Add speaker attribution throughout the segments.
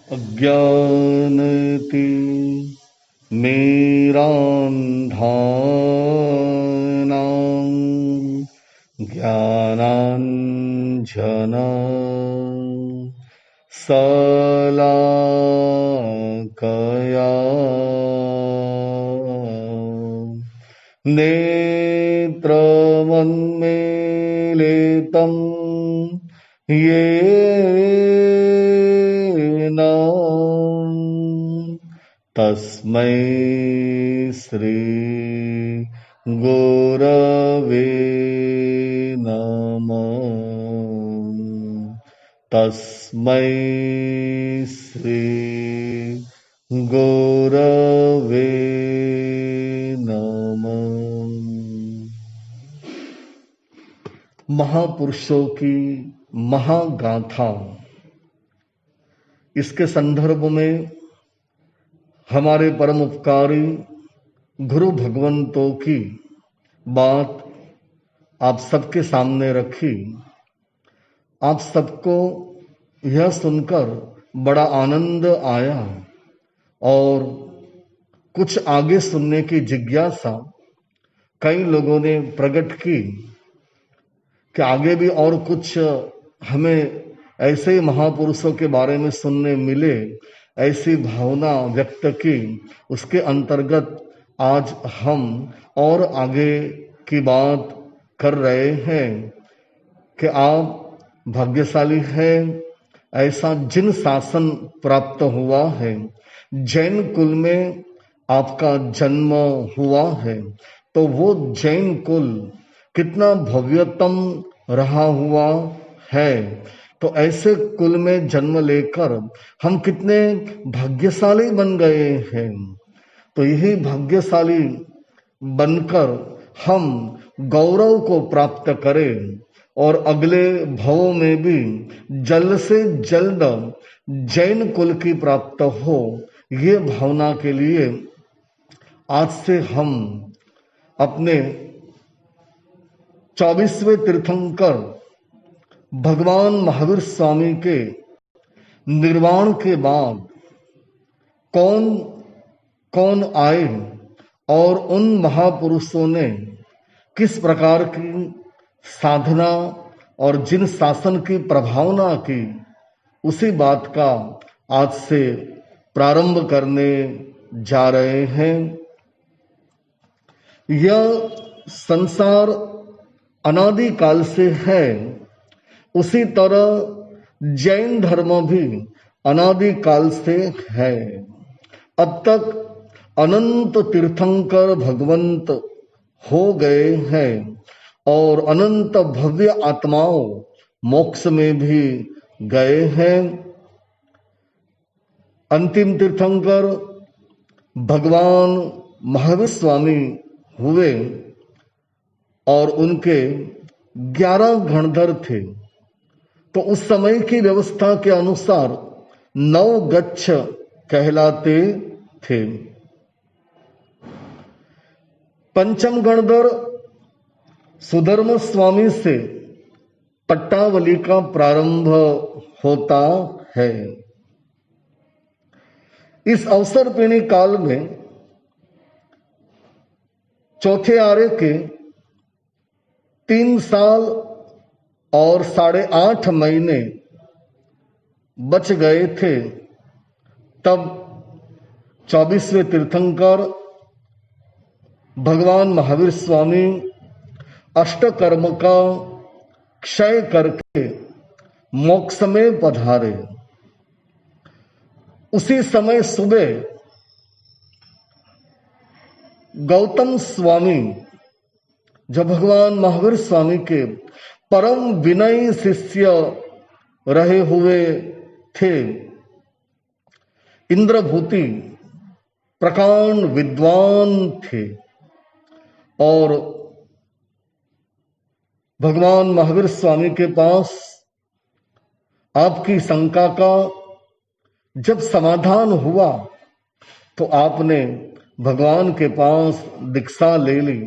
Speaker 1: अज्ञानति मेरान्धानां ज्ञानाञ्जना शलाकया नेत्रमन्मीलितं येन तस्मै श्री गुरवे नमः। तस्मै श्री गुरवे नमः। महापुरुषों की महागाथा, इसके संदर्भ में हमारे परम उपकारी गुरु भगवंतों की बात आप सबके सामने रखी। आप सबको यह सुनकर बड़ा आनंद आया और कुछ आगे सुनने की जिज्ञासा कई लोगों ने प्रकट की कि आगे भी और कुछ हमें ऐसे महापुरुषों के बारे में सुनने मिले, ऐसी भावना व्यक्त की। उसके अंतर्गत आज हम और आगे की बात कर रहे हैं कि आप भाग्यशाली हैं, ऐसा जिन शासन प्राप्त हुआ है, जैन कुल में आपका जन्म हुआ है, तो वो जैन कुल कितना भव्यतम रहा हुआ है। तो ऐसे कुल में जन्म लेकर हम कितने भाग्यशाली बन गए हैं। तो यही भाग्यशाली बनकर हम गौरव को प्राप्त करें और अगले भवों में भी जल्द से जल्द जैन कुल की प्राप्त हो, ये भावना के लिए आज से हम अपने 24वें तीर्थंकर भगवान महावीर स्वामी के निर्वाण के बाद कौन कौन आए और उन महापुरुषों ने किस प्रकार की साधना और जिन शासन की प्रभावना की, उसी बात का आज से प्रारंभ करने जा रहे हैं। यह संसार अनादि काल से है, उसी तरह जैन धर्म भी अनादि काल से है। अब तक अनंत तीर्थंकर भगवंत हो गए हैं और अनंत भव्य आत्माओं मोक्ष में भी गए हैं। अंतिम तीर्थंकर भगवान महावीर स्वामी हुए और उनके 11 गणधर थे। तो उस समय की व्यवस्था के अनुसार 9 गच्छ कहलाते थे। पंचम गणधर सुधर्म स्वामी से पट्टावली का प्रारंभ होता है। इस अवसर पीणी काल में चौथे आरे के 3 साल और 8.5 महीने बच गए थे, तब 24वें तीर्थंकर भगवान महावीर स्वामी अष्टकर्म का क्षय करके मोक्ष में पधारे। उसी समय सुबह गौतम स्वामी, जो भगवान महावीर स्वामी के परम विनयी शिष्य रहे हुए थे, इंद्रभूति प्रकांड विद्वान थे और भगवान महावीर स्वामी के पास आपकी शंका का जब समाधान हुआ तो आपने भगवान के पास दीक्षा ले ली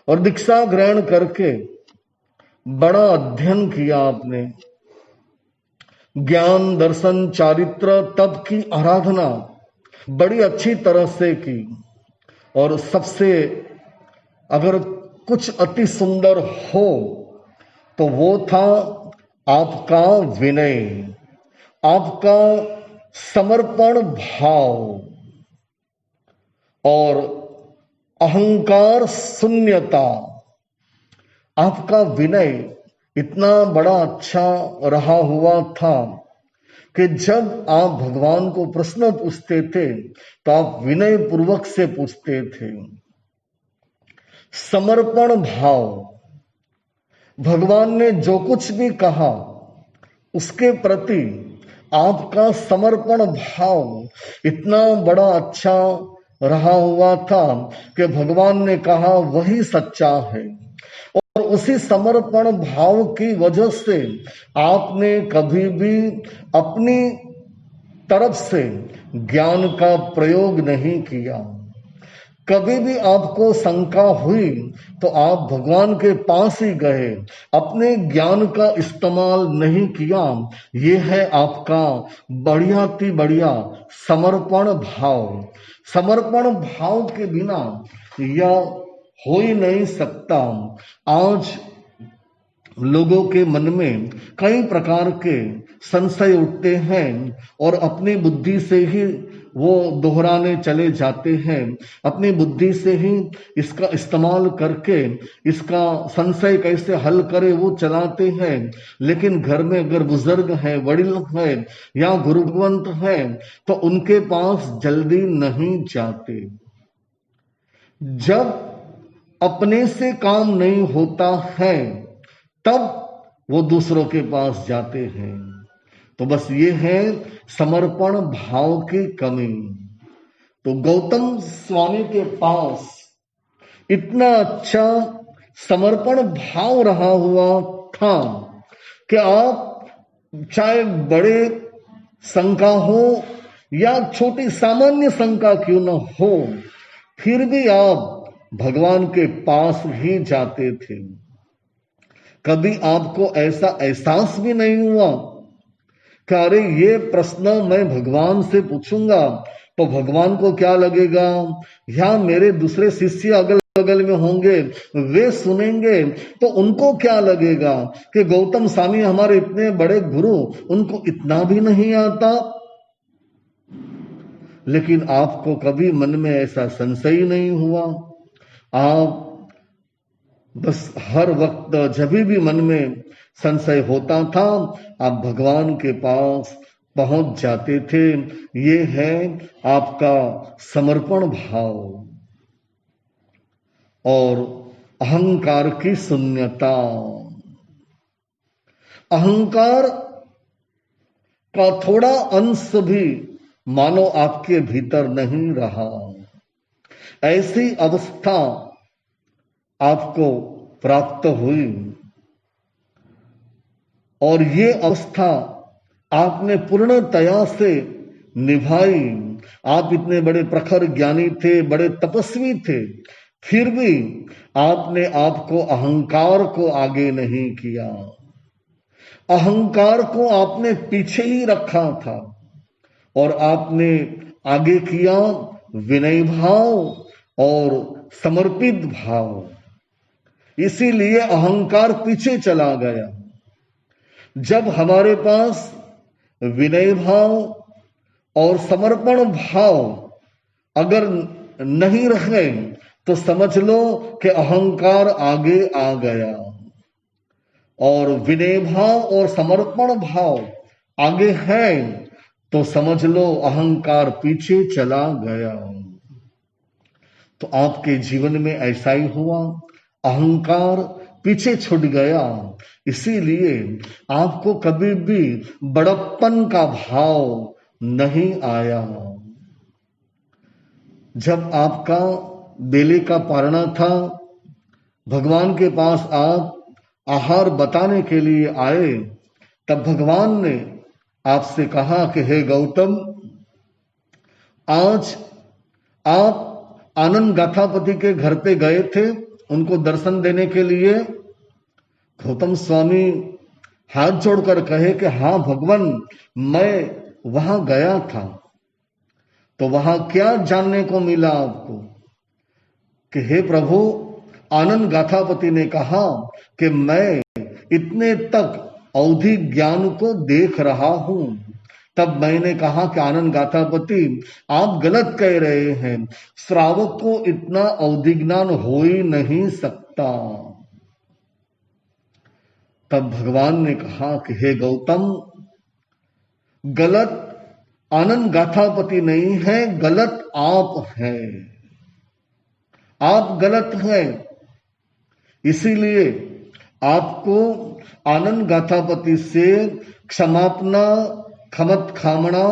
Speaker 1: और दीक्षा ग्रहण करके बड़ा अध्ययन किया आपने। ज्ञान दर्शन चारित्र तप की आराधना बड़ी अच्छी तरह से की। और सबसे अगर कुछ अति सुंदर हो तो वो था आपका विनय, आपका समर्पण भाव और अहंकार शून्यता। आपका विनय इतना बड़ा अच्छा रहा हुआ था कि जब आप भगवान को प्रश्न पूछते थे तो आप विनय पूर्वक से पूछते थे। समर्पण भाव, भगवान ने जो कुछ भी कहा उसके प्रति आपका समर्पण भाव इतना बड़ा अच्छा रहा हुआ था कि भगवान ने कहा वही सच्चा है। और उसी समर्पण भाव की वजह से आपने कभी भी अपनी तरफ से ज्ञान का प्रयोग नहीं किया। कभी भी आपको शंका हुई तो आप भगवान के पास ही गए, अपने ज्ञान का इस्तेमाल नहीं किया। ये है आपका बढ़िया समर्पण भाव। समर्पण भाव के बिना यह हो ही नहीं सकता। आज लोगों के मन में कई प्रकार के संशय उठते हैं और अपनी बुद्धि से ही वो दोहराने चले जाते हैं। अपनी बुद्धि से ही इसका इस्तेमाल करके इसका संशय कैसे हल करे वो चलाते हैं। लेकिन घर में अगर बुजुर्ग है, वडिल है या गुरुवंत है तो उनके पास जल्दी नहीं जाते। जब अपने से काम नहीं होता है तब वो दूसरों के पास जाते हैं। तो बस ये है समर्पण भाव की कमी। तो गौतम स्वामी के पास इतना अच्छा समर्पण भाव रहा हुआ था कि आप चाहे बड़े शंका हो या छोटी सामान्य शंका क्यों न हो, फिर भी आप भगवान के पास ही जाते थे। कभी आपको ऐसा एहसास भी नहीं हुआ कि अरे ये प्रश्न मैं भगवान से पूछूंगा तो भगवान को क्या लगेगा, या मेरे दूसरे शिष्य अगल बगल में होंगे वे सुनेंगे तो उनको क्या लगेगा कि गौतम स्वामी हमारे इतने बड़े गुरु, उनको इतना भी नहीं आता। लेकिन आपको कभी मन में ऐसा संशय नहीं हुआ। आप बस हर वक्त जब भी मन में संशय होता था आप भगवान के पास पहुंच जाते थे। ये है आपका समर्पण भाव और अहंकार की शून्यता। अहंकार का थोड़ा अंश भी मानो आपके भीतर नहीं रहा। ऐसी अवस्था आपको प्राप्त हुई और ये अवस्था आपने पूर्णतया से निभाई। आप इतने बड़े प्रखर ज्ञानी थे, बड़े तपस्वी थे, फिर भी आपने आपको अहंकार को आगे नहीं किया। अहंकार को आपने पीछे ही रखा था और आपने आगे किया विनय भाव और समर्पित भाव। इसीलिए अहंकार पीछे चला गया। जब हमारे पास विनय भाव और समर्पण भाव अगर नहीं रहे तो समझ लो कि अहंकार आगे आ गया और विनय भाव और समर्पण भाव आगे है तो समझ लो अहंकार पीछे चला गया। तो आपके जीवन में ऐसा ही हुआ, अहंकार पीछे छूट गया। इसीलिए आपको कभी भी बड़प्पन का भाव नहीं आया। जब आपका बेले का पारना था, भगवान के पास आप आहार बताने के लिए आए, तब भगवान ने आपसे कहा कि हे गौतम, आज आप आनंद गाथापति के घर पे गए थे उनको दर्शन देने के लिए। गौतम स्वामी हाथ जोड़कर कहे कि हाँ भगवान, मैं वहां गया था, तो वहां क्या जानने को मिला आपको? कि हे प्रभु, आनंद गाथापति ने कहा कि मैं इतने तक अवधि ज्ञान को देख रहा हूं। तब मैंने कहा कि आनंद गाथापति, आप गलत कह रहे हैं, श्रावक को इतना अवधि ज्ञान हो ही नहीं सकता। तब भगवान ने कहा कि हे गौतम, गलत आनंद गाथापति नहीं है, गलत आप हैं, आप गलत हैं। इसीलिए आपको आनंद गाथापति से क्षमापना, खमत खामणा,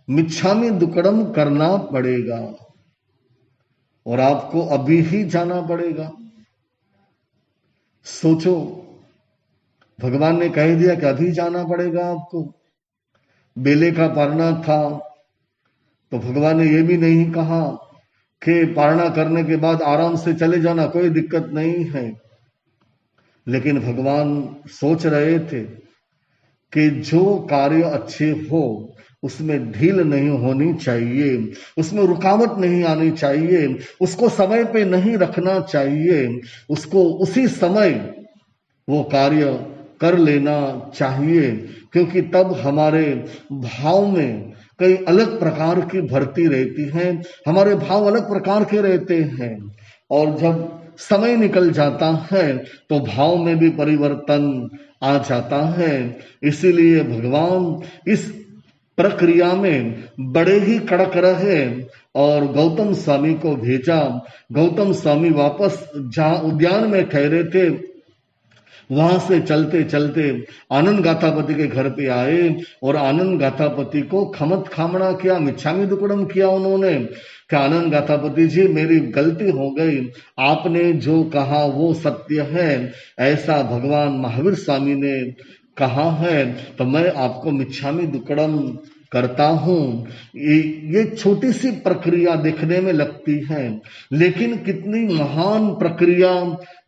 Speaker 1: मिच्छामी दुक्कडम करना पड़ेगा, और आपको अभी ही जाना पड़ेगा। सोचो, भगवान ने कह दिया कि अभी जाना पड़ेगा आपको। बेले का पारना था तो भगवान ने यह भी नहीं कहा कि पारना करने के बाद आराम से चले जाना, कोई दिक्कत नहीं है। लेकिन भगवान सोच रहे थे कि जो कार्य अच्छे हो उसमें ढील नहीं होनी चाहिए, उसमें रुकावट नहीं आनी चाहिए, उसको समय पे नहीं रखना चाहिए, उसको उसी समय वो कार्य कर लेना चाहिए, क्योंकि तब हमारे भाव में कई अलग प्रकार की भर्ती रहती है, हमारे भाव अलग प्रकार के रहते हैं, और जब समय निकल जाता है तो भाव में भी परिवर्तन आ जाता है। इसीलिए भगवान इस प्रक्रिया में बड़े ही कड़क रहे और गौतम स्वामी को भेजा। गौतम स्वामी वापस जहां उद्यान में ठहरे थे वहां से चलते चलते आनंद गाथापति के घर पे आए और आनंद गाथापति को खमत खामणा किया, मिच्छामी दुक्कडम किया उन्होंने कि आनंद गाथापति जी, मेरी गलती हो गई, आपने जो कहा वो सत्य है, ऐसा भगवान महावीर स्वामी ने कहा है, तो मैं आपको मिच्छामी दुक्कडम करता हूं। ये छोटी सी प्रक्रिया देखने में लगती है, लेकिन कितनी महान प्रक्रिया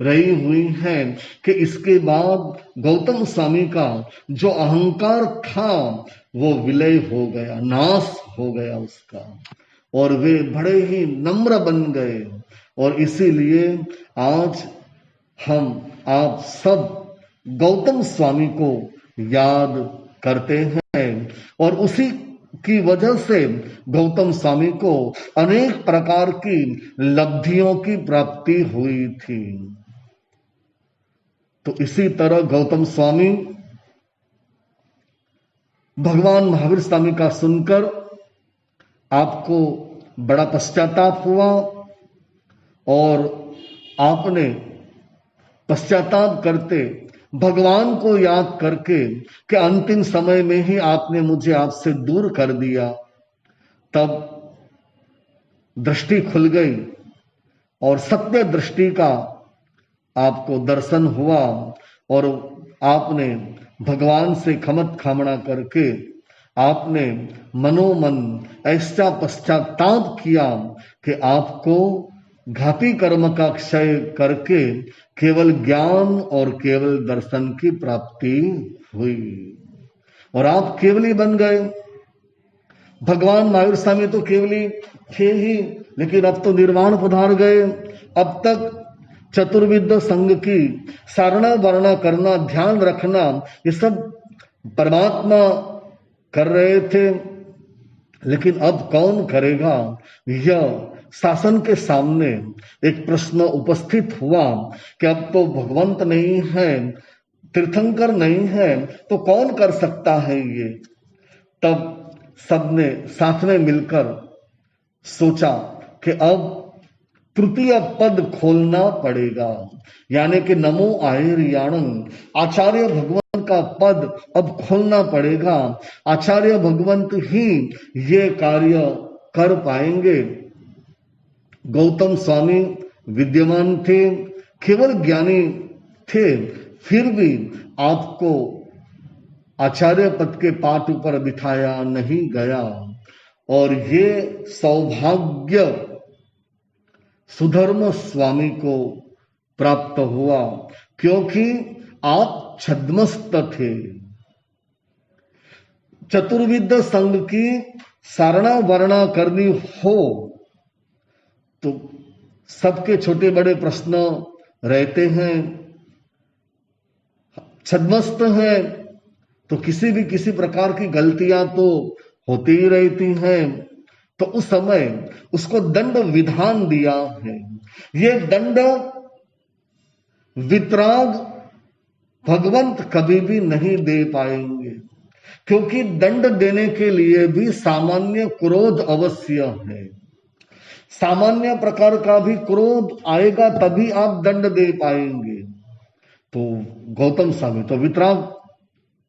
Speaker 1: रही हुई है कि इसके बाद गौतम स्वामी का जो अहंकार था वो विलय हो गया, नाश हो गया उसका, और वे बड़े ही नम्र बन गए। और इसीलिए आज हम आप सब गौतम स्वामी को याद करते हैं, और उसी की वजह से गौतम स्वामी को अनेक प्रकार की लब्धियों की प्राप्ति हुई थी। तो इसी तरह गौतम स्वामी भगवान महावीर स्वामी का सुनकर आपको बड़ा पश्चाताप हुआ, और आपने पश्चाताप करते भगवान को याद करके कि अंतिम समय में ही आपने मुझे आपसे दूर कर दिया, तब दृष्टि खुल गई और सत्य दृष्टि का आपको दर्शन हुआ, और आपने भगवान से खमत खामणा करके आपने मनोमन ऐसा पश्चाताप किया कि आपको घाती कर्म का क्षय करके केवल ज्ञान और केवल दर्शन की प्राप्ति हुई, और आप केवली बन गए। भगवान महावीर स्वामी तो केवली थे ही, लेकिन अब तो निर्वाण पधार गए। अब तक चतुर्विद संघ की सारणा वर्णा करना, ध्यान रखना, ये सब परमात्मा कर रहे थे, लेकिन अब कौन करेगा? यह शासन के सामने एक प्रश्न उपस्थित हुआ कि अब तो भगवंत नहीं है, तीर्थंकर नहीं है, तो कौन कर सकता है ये? तब सबने साथ में मिलकर सोचा कि अब तृतीय पद खोलना पड़ेगा, यानी कि नमो आयर्याणं, आचार्य भगवान का पद अब खोलना पड़ेगा। आचार्य भगवंत ही ये कार्य कर पाएंगे। गौतम स्वामी विद्यमान थे, केवल ज्ञानी थे, फिर भी आपको आचार्य पद के पाठ ऊपर बिठाया नहीं गया, और ये सौभाग्य सुधर्म स्वामी को प्राप्त हुआ, क्योंकि आप छद्मस्त थे। चतुर्विद संघ की सारणा वर्णा करनी हो तो सबके छोटे बड़े प्रश्न रहते हैं। छद्मस्त है तो किसी प्रकार की गलतियां तो होती ही रहती हैं। तो उस समय उसको दंड विधान दिया है। ये दंड वितराग भगवंत कभी भी नहीं दे पाएंगे, क्योंकि दंड देने के लिए भी सामान्य क्रोध अवश्य है। सामान्य प्रकार का भी क्रोध आएगा तभी आप दंड दे पाएंगे। तो गौतम स्वामी तो वितराग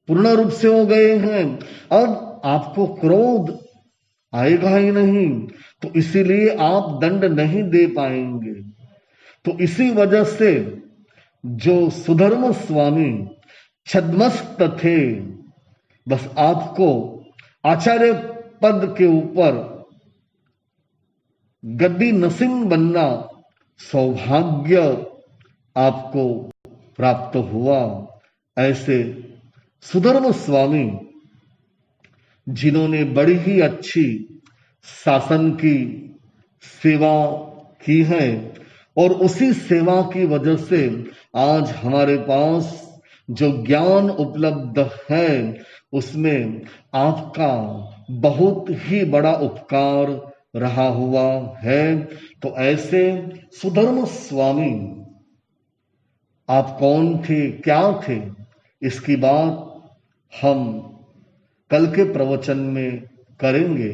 Speaker 1: पूर्ण रूप से हो गए हैं, अब आपको क्रोध आएगा ही नहीं, तो इसीलिए आप दंड नहीं दे पाएंगे। तो इसी वजह से जो सुधर्म स्वामी छद्मस्त थे, बस आपको आचार्य पद के ऊपर गद्दी नसीम बनना सौभाग्य आपको प्राप्त हुआ। ऐसे सुधर्म स्वामी जिन्होंने बड़ी ही अच्छी शासन की सेवा की है, और उसी सेवा की वजह से आज हमारे पास जो ज्ञान उपलब्ध है उसमें आपका बहुत ही बड़ा उपकार रहा हुआ है। तो ऐसे सुधर्म स्वामी आप कौन थे, क्या थे, इसकी बात हम कल के प्रवचन में करेंगे।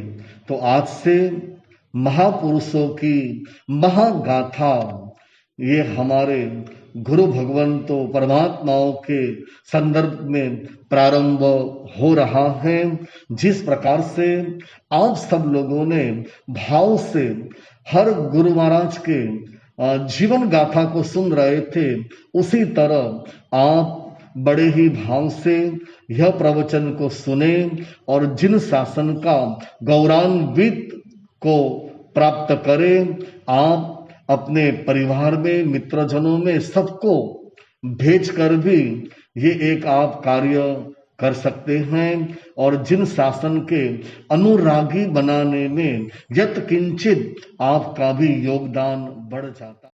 Speaker 1: तो आज से महापुरुषों की महागाथा ये हमारे गुरु भगवंतों परमात्माओं के संदर्भ में प्रारंभ हो रहा है। जिस प्रकार से आप सब लोगों ने भाव से हर गुरु महाराज के जीवन गाथा को सुन रहे थे, उसी तरह आप बड़े ही भाव से यह प्रवचन को सुने और जिन शासन का गौरवान्वित को प्राप्त करें, आप अपने परिवार में, मित्रजनों में सबको भेजकर भी ये एक आप कार्य कर सकते हैं। और जिन शासन के अनुरागी बनाने में यत्किंचित आपका भी योगदान बढ़ जाता।